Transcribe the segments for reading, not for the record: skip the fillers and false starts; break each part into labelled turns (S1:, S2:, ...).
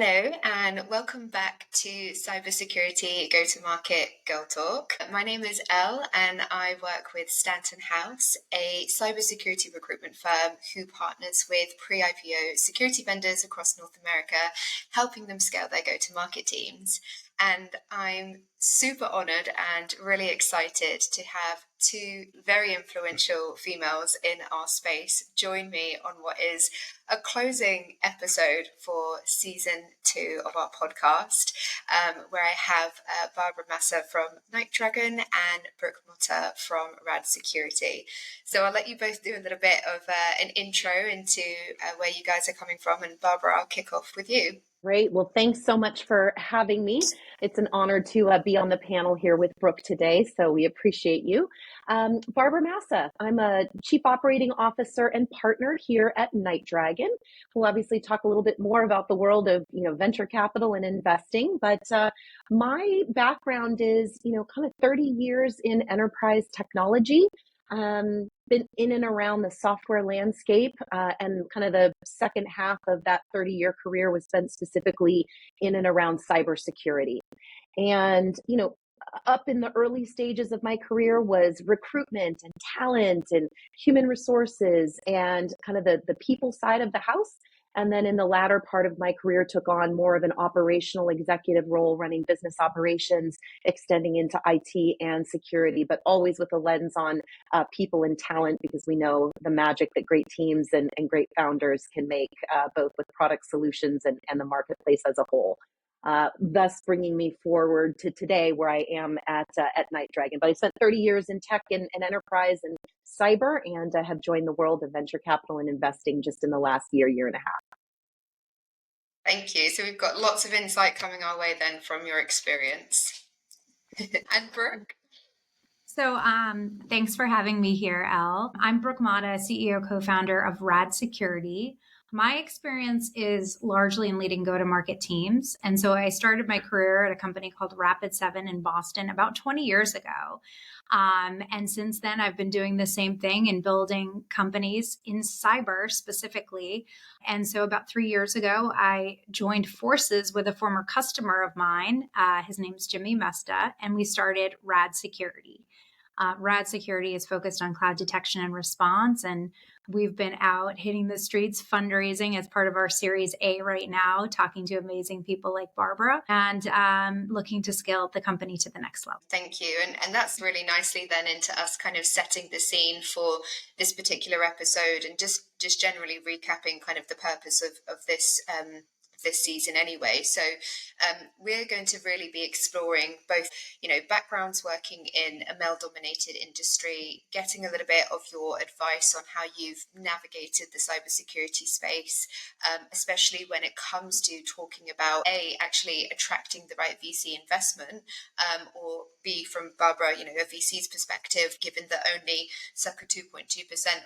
S1: Hello, and welcome back to Cybersecurity Go-to-Market Girl Talk. My name is Elle, and I work with Stanton House, a cybersecurity recruitment firm who partners with pre-IPO security vendors across North America, helping them scale their go-to-market teams. And I'm super honored and really excited to have two very influential females in our space join me on what is a closing episode for season 2 of our podcast, where I have Barbara Massa from NightDragon and Brooke Motta from Rad Security. So I'll let you both do a little bit of an intro into where you guys are coming from. And Barbara, I'll kick off with you.
S2: Great. Well, thanks so much for having me. It's an honor to be on the panel here with Brooke today, so we appreciate you. Barbara Massa, I'm a Chief Operating Officer and Partner here at NightDragon. We'll obviously talk a little bit more about the world of venture capital and investing, but my background is kind of 30 years in enterprise technology. Been in and around the software landscape, and kind of the second half of that 30-year career was spent specifically in and around cybersecurity. And, up in the early stages of my career was recruitment and talent and human resources and kind of the people side of the house. And then in the latter part of my career, took on more of an operational executive role, running business operations, extending into IT and security, but always with a lens on people and talent, because we know the magic that great teams and great founders can make, both with product solutions and the marketplace as a whole. Thus bringing me forward to today, where I am at NightDragon. But I spent 30 years in tech and enterprise and cyber, and have joined the world of venture capital and investing just in the last year and a half.
S1: Thank you. So we've got lots of insight coming our way then from your experience. And Brooke?
S3: So thanks for having me here, Elle. I'm Brooke Motta, CEO, co-founder of Rad Security. My experience is largely in leading go-to-market teams. And so I started my career at a company called Rapid7 in Boston about 20 years ago. And since then, I've been doing the same thing in building companies in cyber specifically. And so about 3 years ago, I joined forces with a former customer of mine. His name's Jimmy Mesta, and we started Rad Security. Rad Security is focused on cloud detection and response, and we've been out hitting the streets fundraising as part of our Series A right now, talking to amazing people like Barbara, and looking to scale the company to the next level.
S1: Thank you. And that's really nicely then into us kind of setting the scene for this particular episode, and just generally recapping kind of the purpose of this season anyway. So we're going to really be exploring both, backgrounds working in a male-dominated industry, getting a little bit of your advice on how you've navigated the cybersecurity space, especially when it comes to talking about actually attracting the right VC investment, or B, from Barbara, a VC's perspective, given that only circa 2.2%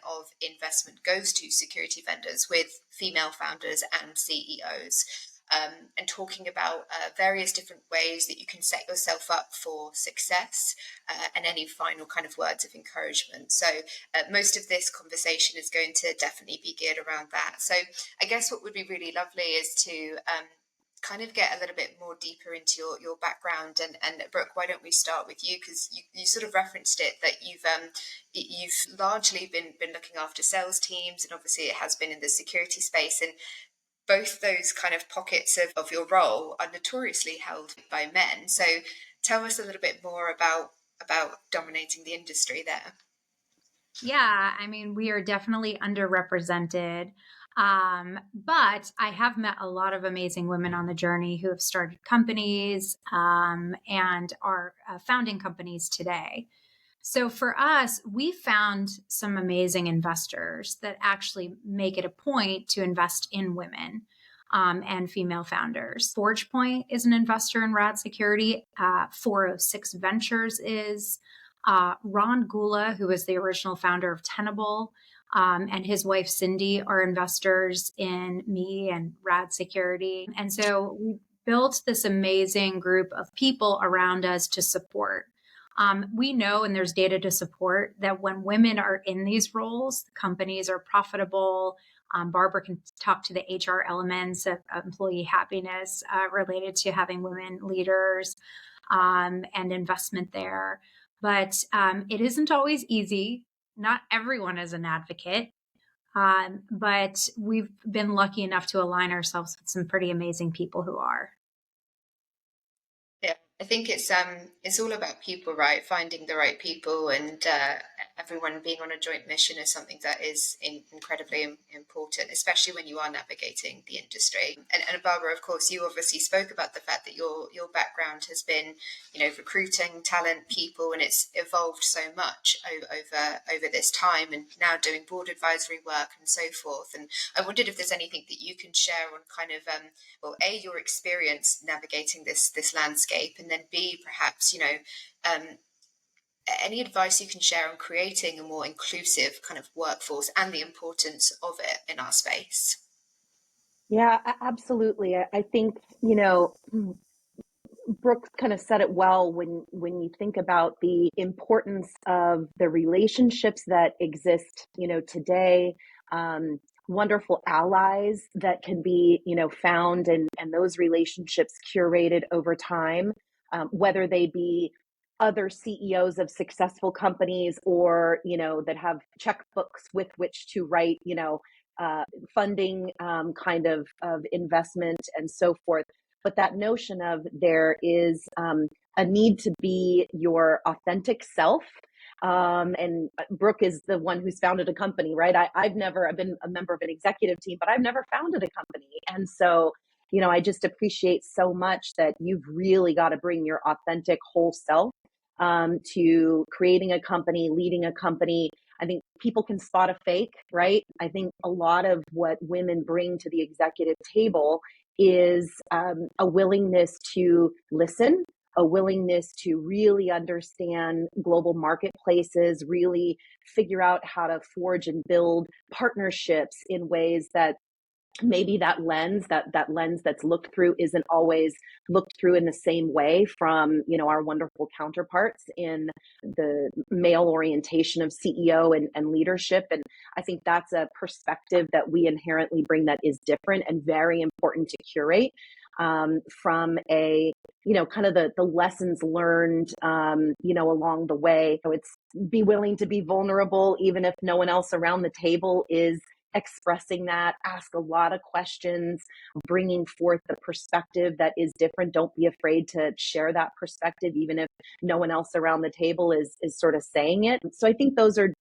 S1: of investment goes to security vendors with female founders and CEOs. And talking about various different ways that you can set yourself up for success, and any final kind of words of encouragement. So most of this conversation is going to definitely be geared around that. So I guess what would be really lovely is to kind of get a little bit more deeper into your background. And Brooke, why don't we start with you? Because you sort of referenced it, that you've largely been looking after sales teams, and obviously it has been in the security space. And both those kind of pockets of your role are notoriously held by men. So tell us a little bit more about dominating the industry there.
S3: Yeah, I mean, we are definitely underrepresented. But I have met a lot of amazing women on the journey who have started companies, and are founding companies today. So for us, we found some amazing investors that actually make it a point to invest in women, and female founders. ForgePoint is an investor in Rad Security. 406 Ventures is. Ron Gula, who was the original founder of Tenable, and his wife Cindy are investors in me and Rad Security. And so we built this amazing group of people around us to support. We know, and there's data to support, that when women are in these roles, companies are profitable, Barbara can talk to the HR elements of employee happiness related to having women leaders and investment there. But it isn't always easy. Not everyone is an advocate. But we've been lucky enough to align ourselves with some pretty amazing people who are.
S1: Yeah, I think it's all about people, right? Finding the right people, and everyone being on a joint mission is something that is incredibly important, especially when you are navigating the industry. And Barbara, of course, you obviously spoke about the fact that your background has been, recruiting talent, people, and it's evolved so much over this time, and now doing board advisory work and so forth. And I wondered if there's anything that you can share on kind of well, A, your experience navigating this landscape, and then B, perhaps, any advice you can share on creating a more inclusive kind of workforce and the importance of it in our space.
S2: Yeah, absolutely. I think, Brooke kind of said it well when you think about the importance of the relationships that exist, today, wonderful allies that can be, found and those relationships curated over time, whether they be other CEOs of successful companies or, that have checkbooks with which to write, funding kind of investment and so forth. But that notion of there is a need to be your authentic self. And Brooke is the one who's founded a company, right? I've been a member of an executive team, but I've never founded a company. And so, I just appreciate so much that you've really got to bring your authentic whole self to creating a company, leading a company. I think people can spot a fake, right? I think a lot of what women bring to the executive table is a willingness to listen, a willingness to really understand global marketplaces, really figure out how to forge and build partnerships in ways that maybe that lens that's looked through isn't always looked through in the same way from our wonderful counterparts in the male orientation of CEO and leadership. And I think that's a perspective that we inherently bring that is different and very important to curate from a kind of the lessons learned along the way. So it's be willing to be vulnerable even if no one else around the table is expressing that, ask a lot of questions, bringing forth the perspective that is different. Don't be afraid to share that perspective, even if no one else around the table is sort of saying it. So I think those are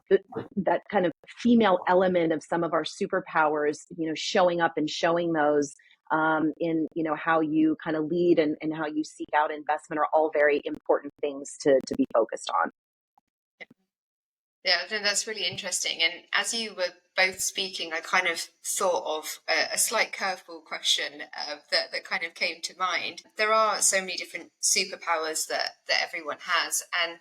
S2: that kind of female element of some of our superpowers, showing up and showing those in, how you kind of lead and how you seek out investment are all very important things to be focused on.
S1: Yeah, I think that's really interesting. And as you were both speaking, I kind of thought of a slight curveball question that kind of came to mind. There are so many different superpowers that everyone has. And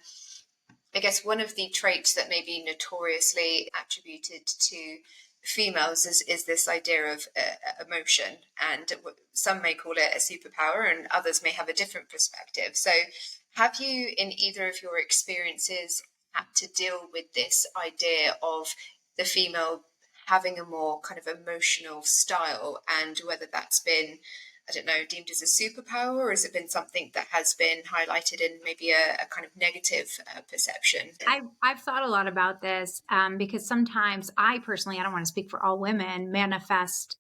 S1: I guess one of the traits that may be notoriously attributed to females is this idea of emotion. And some may call it a superpower and others may have a different perspective. So have you, in either of your experiences, had to deal with this idea of the female having a more kind of emotional style, and whether that's been, I don't know, deemed as a superpower, or has it been something that has been highlighted in maybe a kind of negative perception?
S3: I've thought a lot about this because sometimes I personally, I don't want to speak for all women, manifest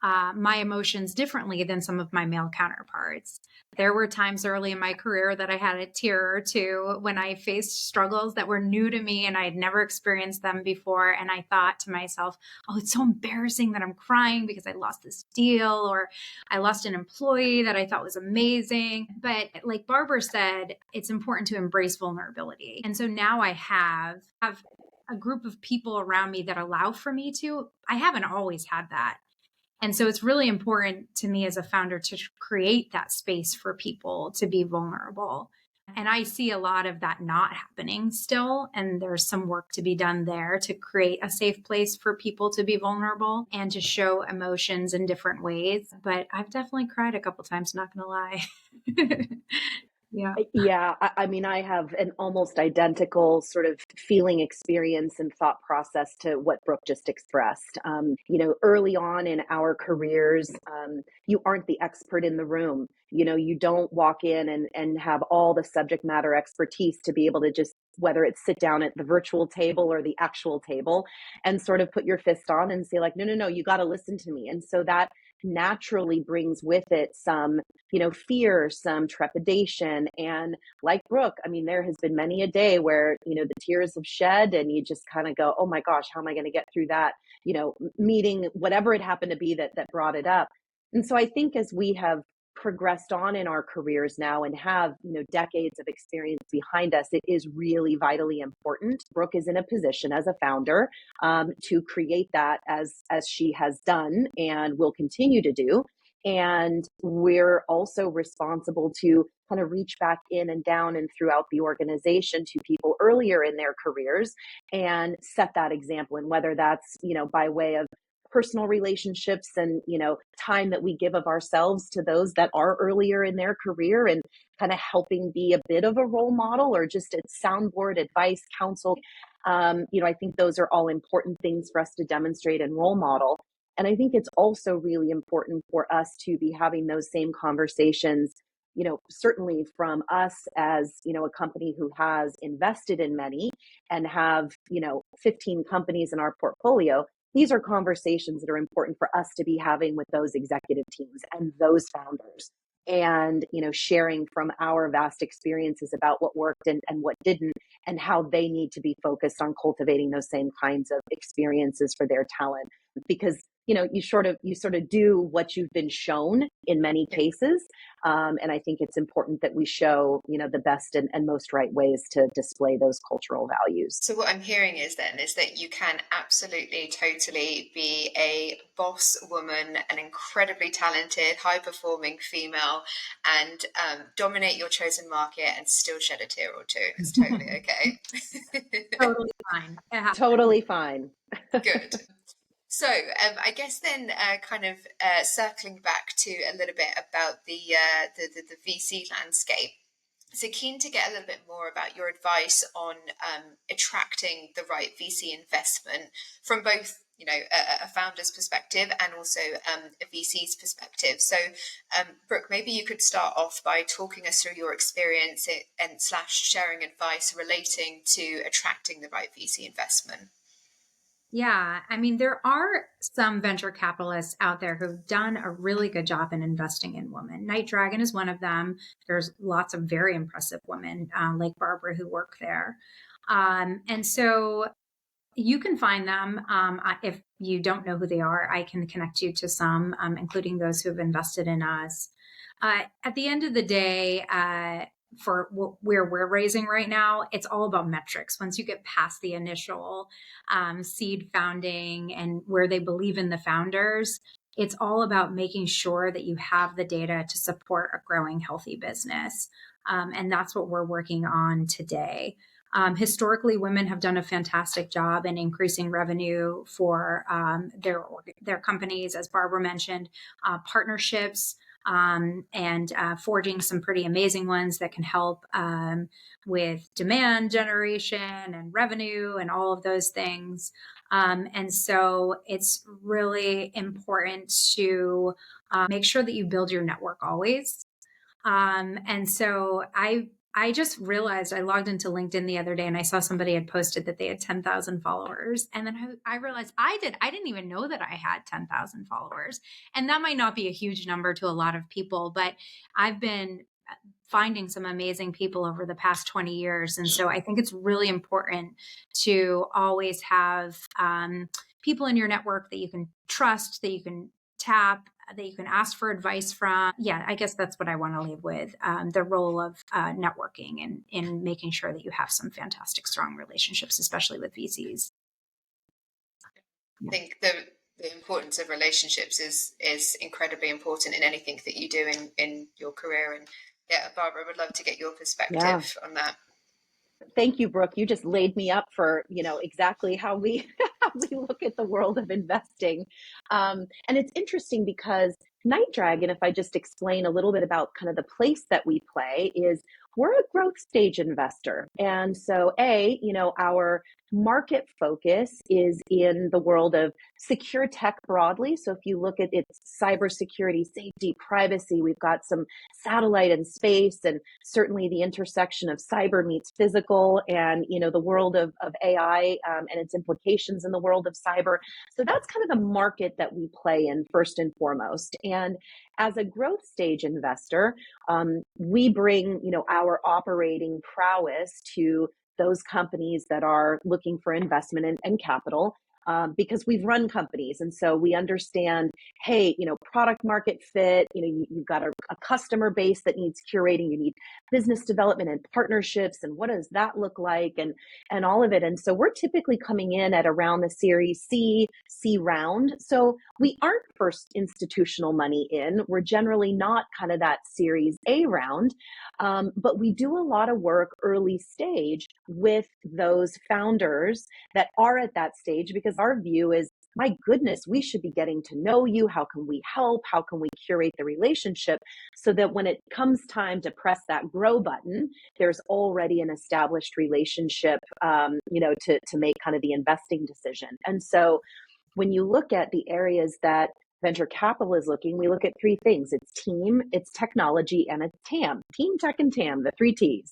S3: my emotions differently than some of my male counterparts. There were times early in my career that I had a tear or two when I faced struggles that were new to me and I had never experienced them before. And I thought to myself, oh, it's so embarrassing that I'm crying because I lost this deal or I lost an employee that I thought was amazing. But like Barbara said, it's important to embrace vulnerability. And so now I have a group of people around me that allow for me to. I haven't always had that. And so it's really important to me as a founder to create that space for people to be vulnerable. And I see a lot of that not happening still. And there's some work to be done there to create a safe place for people to be vulnerable and to show emotions in different ways. But I've definitely cried a couple times, not going to lie.
S2: Yeah, I mean, I have an almost identical sort of feeling, experience, and thought process to what Brooke just expressed. Early on in our careers, you aren't the expert in the room. You don't walk in and have all the subject matter expertise to be able to just, whether it's sit down at the virtual table or the actual table, and sort of put your fist on and say like, no, no, no, you got to listen to me. And so that naturally brings with it some fear, some trepidation. And like Brooke, I mean, there has been many a day where, the tears have shed and you just kind of go, oh my gosh, how am I going to get through that, meeting, whatever it happened to be that brought it up. And so I think as we have progressed on in our careers now and have, decades of experience behind us, it is really vitally important. Brooke is in a position as a founder to create that as she has done and will continue to do. And we're also responsible to kind of reach back in and down and throughout the organization to people earlier in their careers and set that example. And whether that's, by way of personal relationships and, time that we give of ourselves to those that are earlier in their career and kind of helping be a bit of a role model or just a soundboard, advice, counsel. I think those are all important things for us to demonstrate and role model. And I think it's also really important for us to be having those same conversations, certainly from us as, a company who has invested in many and have, 15 companies in our portfolio. These are conversations that are important for us to be having with those executive teams and those founders. And, sharing from our vast experiences about what worked and what didn't, and how they need to be focused on cultivating those same kinds of experiences for their talent. Because you sort of do what you've been shown in many cases. And I think it's important that we show, the best and most right ways to display those cultural values.
S1: So what I'm hearing is that you can absolutely, totally be a boss woman, an incredibly talented, high-performing female, and dominate your chosen market and still shed a tear or two. It's totally okay.
S3: Totally fine.
S2: Totally fine.
S1: Good. So I guess then kind of circling back to a little bit about the VC landscape. So keen to get a little bit more about your advice on attracting the right VC investment from both, a founder's perspective and also a VC's perspective. So Brooke, maybe you could start off by talking us through your experience and / sharing advice relating to attracting the right VC investment.
S3: Yeah, I mean, there are some venture capitalists out there who've done a really good job in investing in women. NightDragon is one of them. There's lots of very impressive women like Barbara who work there. And so you can find them. If you don't know who they are, I can connect you to some, including those who have invested in us. At the end of the day, for where we're raising right now, it's all about metrics. Once you get past the initial seed founding and where they believe in the founders, it's all about making sure that you have the data to support a growing, healthy business. And that's what we're working on today. Historically, women have done a fantastic job in increasing revenue for their companies, as Barbara mentioned, partnerships, and forging some pretty amazing ones that can help with demand generation and revenue and all of those things. And so it's really important to make sure that you build your network always. And so I just realized I logged into LinkedIn the other day and I saw somebody had posted that they had 10,000 followers. And then I realized I didn't even know that I had 10,000 followers. And that might not be a huge number to a lot of people, but I've been finding some amazing people over the past 20 years. And so I think it's really important to always have people in your network that you can trust, that you can tap, that you can ask for advice from. Yeah, I guess that's what I want to leave with, the role of networking and in making sure that you have some fantastic, strong relationships, especially with VCs.
S1: I think the importance of relationships is incredibly important in anything that you do in your career. And yeah, Barbara, would love to get your perspective on that.
S2: Thank you, Brooke. You just laid me up for, exactly how we look at the world of investing. And it's interesting because NightDragon, if I just explain a little bit about kind of the place that we play, is we're a growth stage investor. And so our market focus is in the world of secure tech broadly. So if you look at its cybersecurity, safety, privacy, we've got some satellite and space, and certainly the intersection of cyber meets physical, and the world of AI and its implications in the world of cyber. So that's kind of the market that we play in first and foremost. And as a growth stage investor, we bring our operating prowess to those companies that are looking for investment and capital, because we've run companies. And so we understand, hey, product market fit, you've got a customer base that needs curating, you need business development and partnerships, and what does that look like, and all of it. And so we're typically coming in at around the Series C round. So we aren't first institutional money in. We're generally not kind of that Series A round, but we do a lot of work early stage with those founders that are at that stage, because our view is, my goodness, we should be getting to know you. How can we help? How can we curate the relationship so that when it comes time to press that grow button, there's already an established relationship, to make kind of the investing decision. And so when you look at the areas that venture capital is looking, we look at three things. It's team, it's technology, and it's TAM. Team, tech, and TAM, the three T's.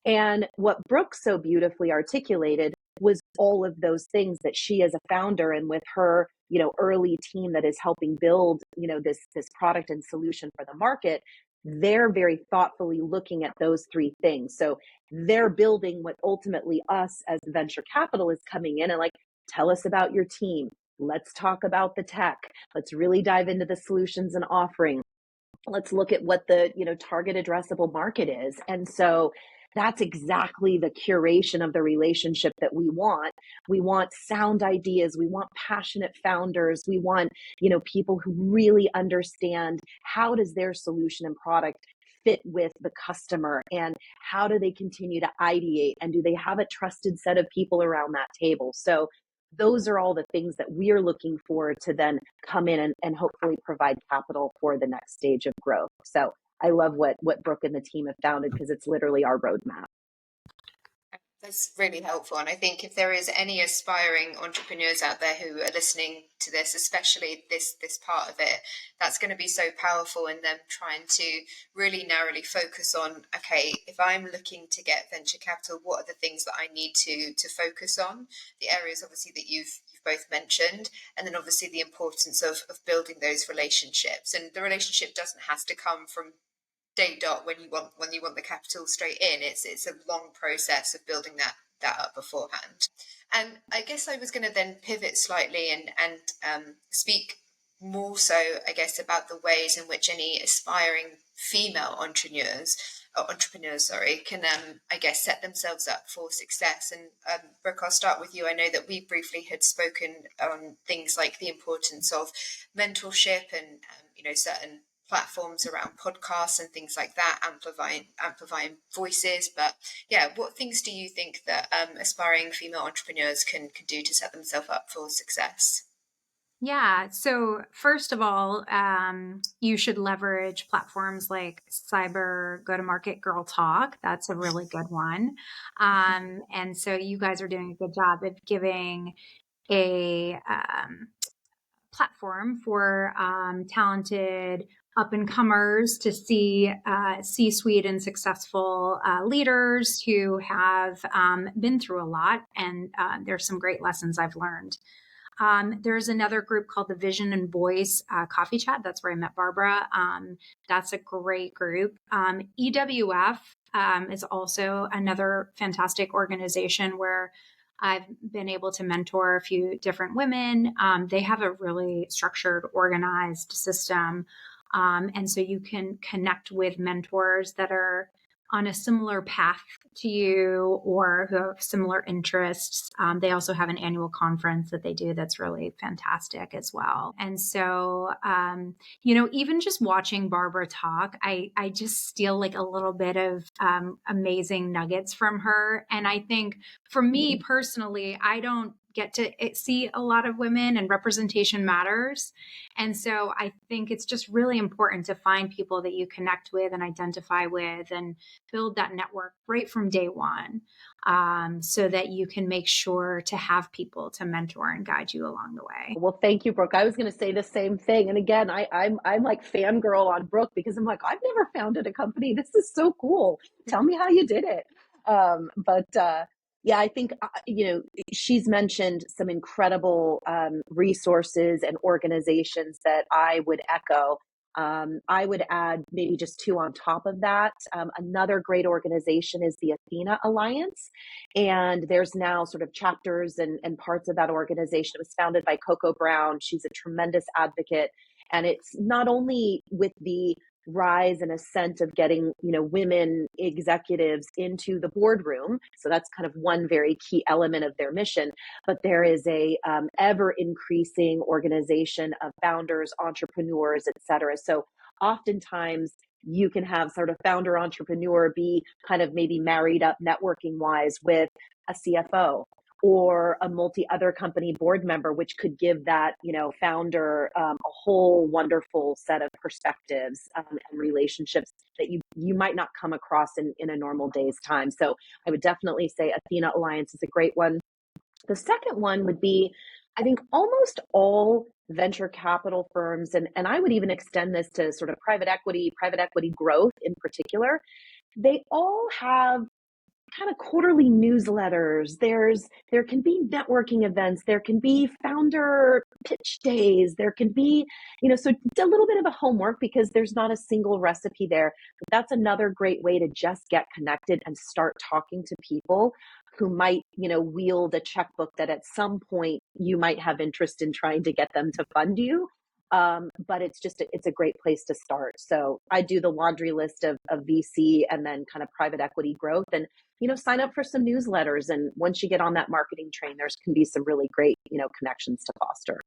S2: And what Brooke so beautifully articulated was all of those things that she, as a founder, and with her, early team that is helping build, this product and solution for the market, they're very thoughtfully looking at those three things. So they're building what ultimately us as venture capital is coming in and like, tell us about your team. Let's talk about the tech. Let's really dive into the solutions and offering. Let's look at what the, target addressable market is. And so that's exactly the curation of the relationship that we want. We want sound ideas. We want passionate founders. We want, people who really understand how does their solution and product fit with the customer, and how do they continue to ideate, and do they have a trusted set of people around that table? So those are all the things that we are looking for to then come in and hopefully provide capital for the next stage of growth. So I love what Brooke and the team have founded, because it's literally our roadmap.
S1: That's really helpful. And I think if there is any aspiring entrepreneurs out there who are listening to this, especially this part of it, that's going to be so powerful in them trying to really narrowly focus on, okay, if I'm looking to get venture capital, what are the things that I need to focus on? The areas obviously that you've both mentioned, and then obviously the importance of building those relationships. And the relationship doesn't have to come from day dot when you want the capital straight in. It's a long process of building that up beforehand. And I guess I was going to then pivot slightly and speak more so, I guess, about the ways in which any aspiring female entrepreneurs can I guess set themselves up for success. And Brooke, I'll start with you. I know that we briefly had spoken on things like the importance of mentorship and certain platforms around podcasts and things like that, amplifying voices. But yeah, what things do you think that aspiring female entrepreneurs can do to set themselves up for success?
S3: Yeah. So first of all, you should leverage platforms like Cyber Go-to-Market Girl Talk. That's a really good one. And so you guys are doing a good job of giving a platform for talented up-and-comers to see C-suite and successful leaders who have been through a lot. And there's some great lessons I've learned. There's another group called the Vision and Voice Coffee Chat. That's where I met Barbara. That's a great group. EWF is also another fantastic organization where I've been able to mentor a few different women. They have a really structured, organized system. And so you can connect with mentors that are on a similar path to you or who have similar interests. They also have an annual conference that they do that's really fantastic as well. And so, even just watching Barbara talk, I just steal like a little bit of amazing nuggets from her. And I think for me personally, I don't get to see a lot of women, and representation matters. And so I think it's just really important to find people that you connect with and identify with and build that network right from day one, so that you can make sure to have people to mentor and guide you along the way.
S2: Well, thank you, Brooke. I was going to say the same thing. And again, I'm like fangirl on Brooke because I'm like, I've never founded a company. This is so cool. Tell me how you did it. Yeah, I think, she's mentioned some incredible resources and organizations that I would echo. I would add maybe just two on top of that. Another great organization is the Athena Alliance. And there's now sort of chapters and parts of that organization. It was founded by Coco Brown. She's a tremendous advocate. And it's not only with the rise and ascent of getting, women executives into the boardroom. So that's kind of one very key element of their mission. But there is a ever increasing organization of founders, entrepreneurs, et cetera. So oftentimes you can have sort of founder entrepreneur be kind of maybe married up networking wise with a CFO or a multi-other company board member, which could give that, founder a whole wonderful set of perspectives and relationships that you might not come across in a normal day's time. So I would definitely say Athena Alliance is a great one. The second one would be, I think, almost all venture capital firms, and I would even extend this to sort of private equity growth in particular, they all have kind of quarterly newsletters. There can be networking events. There can be founder pitch days. There can be, so it's a little bit of a homework because there's not a single recipe there. But that's another great way to just get connected and start talking to people who might, wield a checkbook that at some point you might have interest in trying to get them to fund you. But it's a great place to start. So I do the laundry list of VC and then kind of private equity growth, and, sign up for some newsletters. And once you get on that marketing train, there's can be some really great, connections to foster.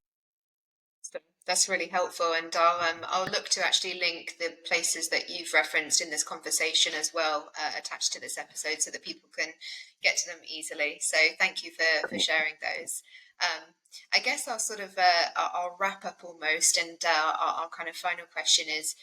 S1: That's really helpful, and I'll look to actually link the places that you've referenced in this conversation as well, attached to this episode, so that people can get to them easily. So thank you for sharing those. I guess I'll sort of I'll wrap up almost, and our kind of final question is,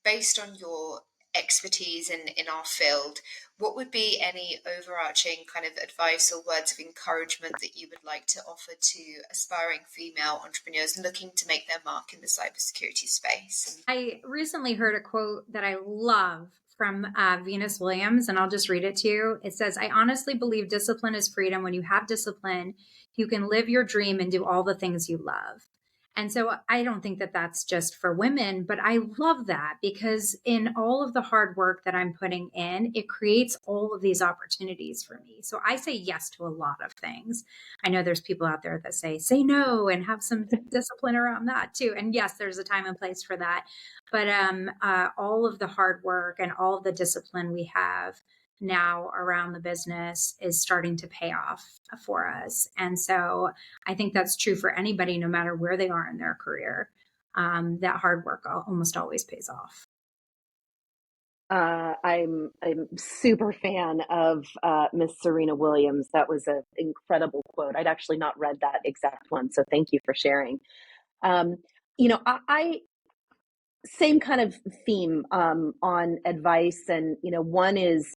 S1: based on your expertise in our field, what would be any overarching kind of advice or words of encouragement that you would like to offer to aspiring female entrepreneurs looking to make their mark in the cybersecurity space?
S3: I recently heard a quote that I love from Venus Williams, and I'll just read it to you. It says, "I honestly believe discipline is freedom. When you have discipline, you can live your dream and do all the things you love." And so I don't think that that's just for women, but I love that because in all of the hard work that I'm putting in, it creates all of these opportunities for me. So I say yes to a lot of things. I know there's people out there that say no and have some discipline around that too. And yes, there's a time and place for that. But all of the hard work and all of the discipline we have now around the business is starting to pay off for us. And so I think that's true for anybody, no matter where they are in their career. That hard work almost always pays off.
S2: I'm super fan of Miss Serena Williams. That was an incredible quote. I'd actually not read that exact one, so thank you for sharing. I same kind of theme on advice, and one is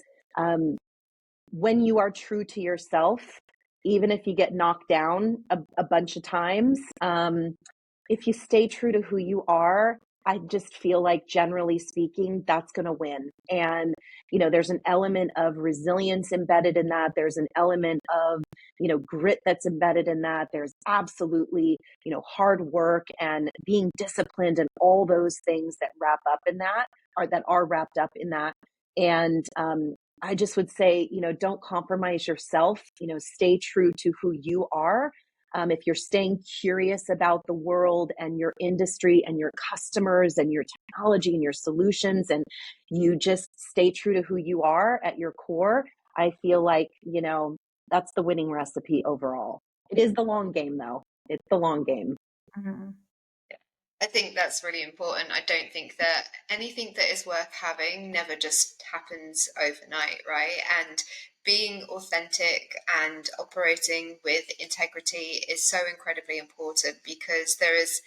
S2: when you are true to yourself, even if you get knocked down a bunch of times, if you stay true to who you are, I just feel like, generally speaking, that's going to win. And, there's an element of resilience embedded in that. There's an element of, grit that's embedded in that. There's absolutely, hard work and being disciplined and all those things that wrap up in that, or that are wrapped up in that. And, I just would say, don't compromise yourself, stay true to who you are. If you're staying curious about the world and your industry and your customers and your technology and your solutions, and you just stay true to who you are at your core, I feel like, that's the winning recipe overall. It is the long game, though. It's the long game.
S3: Mm-hmm.
S1: I think that's really important. I don't think that anything that is worth having never just happens overnight, right? And being authentic and operating with integrity is so incredibly important, because there is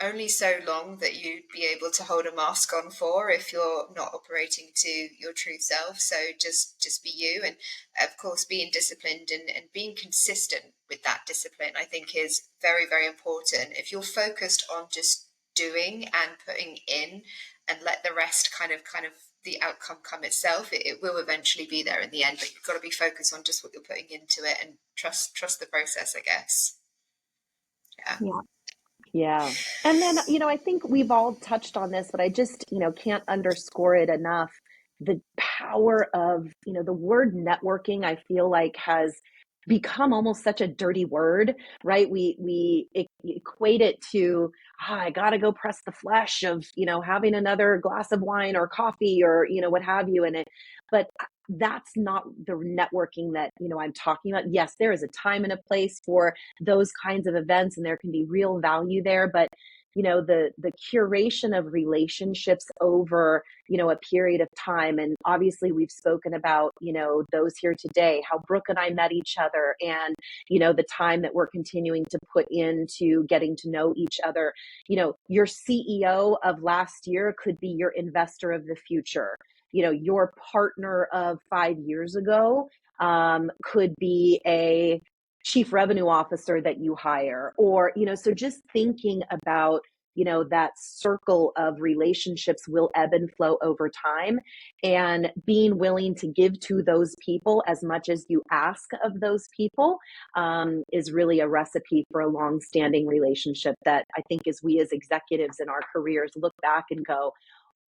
S1: only so long that you'd be able to hold a mask on for if you're not operating to your true self. So just be you, and of course being disciplined and being consistent with that discipline, I think, is very, very important. If you're focused on just doing and putting in and let the rest kind of the outcome come itself, it will eventually be there in the end, but you've got to be focused on just what you're putting into it and trust the process, I guess.
S3: Yeah.
S2: Yeah. And then, I think we've all touched on this, but I just, can't underscore it enough. The power of, the word networking, I feel like has become almost such a dirty word, right? We equate it to, I got to go press the flesh of, having another glass of wine or coffee or, what have you in it. But that's not the networking that, I'm talking about. Yes, there is a time and a place for those kinds of events, and there can be real value there. But, the curation of relationships over, a period of time. And obviously we've spoken about, those here today, how Brooke and I met each other, and, the time that we're continuing to put into getting to know each other. Your CEO of last year could be your investor of the future. Your partner of 5 years ago could be a chief revenue officer that you hire, or, so just thinking about, that circle of relationships will ebb and flow over time, and being willing to give to those people as much as you ask of those people is really a recipe for a long-standing relationship that I think, as we as executives in our careers look back and go,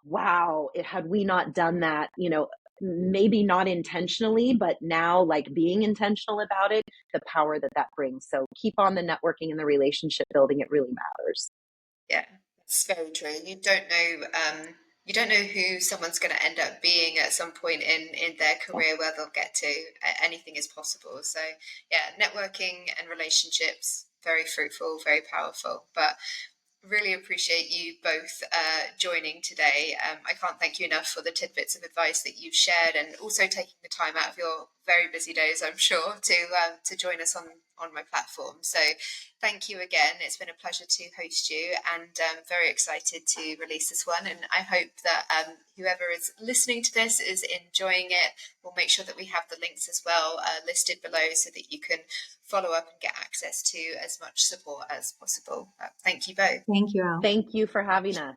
S2: wow, had we not done that, maybe not intentionally, but now, like, being intentional about it, the power that brings. So keep on the networking and the relationship building. It really matters.
S1: Yeah, that's very true. You don't know who someone's going to end up being at some point in their career where they'll get to. Anything is possible. So yeah, networking and relationships, very fruitful, very powerful. But really appreciate you both joining today. I can't thank you enough for the tidbits of advice that you've shared, and also taking the time out of your very busy days, I'm sure, to join us on my platform. So thank you again. It's been a pleasure to host you, and very excited to release this one. And I hope that whoever is listening to this is enjoying it. We'll make sure that we have the links as well listed below, so that you can follow up and get access to as much support as possible. Thank you both.
S3: Thank you, Elle.
S2: Thank you for having us.